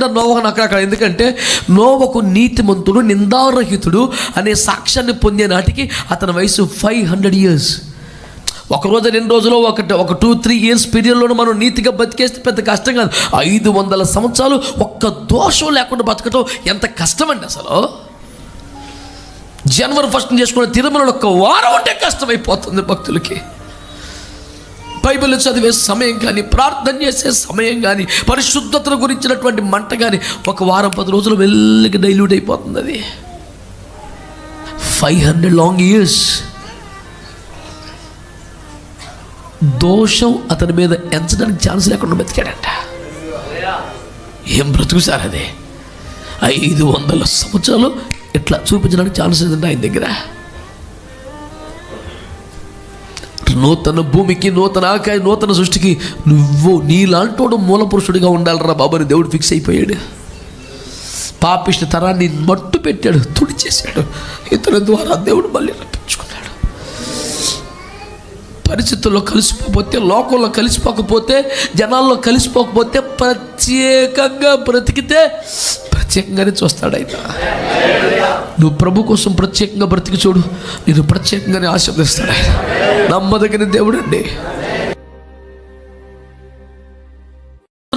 రాస్తుంటారు నోవహును అక్కడక్కడ. ఎందుకంటే నోవహు నీతిమంతుడు, నిందారహితుడు అనే సాక్ష్యాన్ని పొందే నాటికి అతని వయసు 500 years. ఒక రోజు 2 రోజులు ఒక 2-3 years పీరియడ్లోనూ మనం నీతిగా బతికేస్తే పెద్ద కష్టం కాదు. 500 సంవత్సరాలు ఒక్క దోషం లేకుండా బతకటం ఎంత కష్టమండి అసలు. జనవరి 1 చేసుకున్న తిరుమలలో ఒక్క వారం ఉంటే కష్టమైపోతుంది భక్తులకి. బైబిల్ చదివే సమయం కానీ, ప్రార్థన చేసే సమయం కానీ, పరిశుద్ధతను గురించినటువంటి మంట కానీ ఒక వారం 10 రోజులు వెళ్ళకి డైల్యూట్ అయిపోతుంది. అది 500 long years. దోషం అతని మీద ఎంచడానికి ఛాన్స్ లేకుండా బతికాడంట. ఏం బ్రతుకు సార్ అది. 500 సంవత్సరాలు ఇట్లా చూపించడానికి ఛాన్స్ లేదంటే ఆయన దగ్గర. నూతన భూమికి, నూతన ఆకాయ, నూతన సృష్టికి నువ్వు నీలాంటోడు మూల పురుషుడిగా ఉండాలరా బాబు అని దేవుడు ఫిక్స్ అయిపోయాడు. పాపిష్టి తరాన్ని మట్టు పెట్టాడు, తుడిచేశాడు. ఇతని ద్వారా దేవుడు మళ్ళీ రప్పించుకున్నాడు. పరిస్థితుల్లో కలిసిపోతే, లోకంలో కలిసిపోకపోతే, జనాల్లో కలిసిపోకపోతే, ప్రత్యేకంగా బ్రతికితే ప్రత్యేకంగానే చూస్తాడు ఆయన. నువ్వు ప్రభు కోసం ప్రత్యేకంగా బ్రతికి చూడు, నేను ప్రత్యేకంగానే ఆశీర్వదిస్తాడు ఆయన. నమ్మదగిన దేవుడు అండి.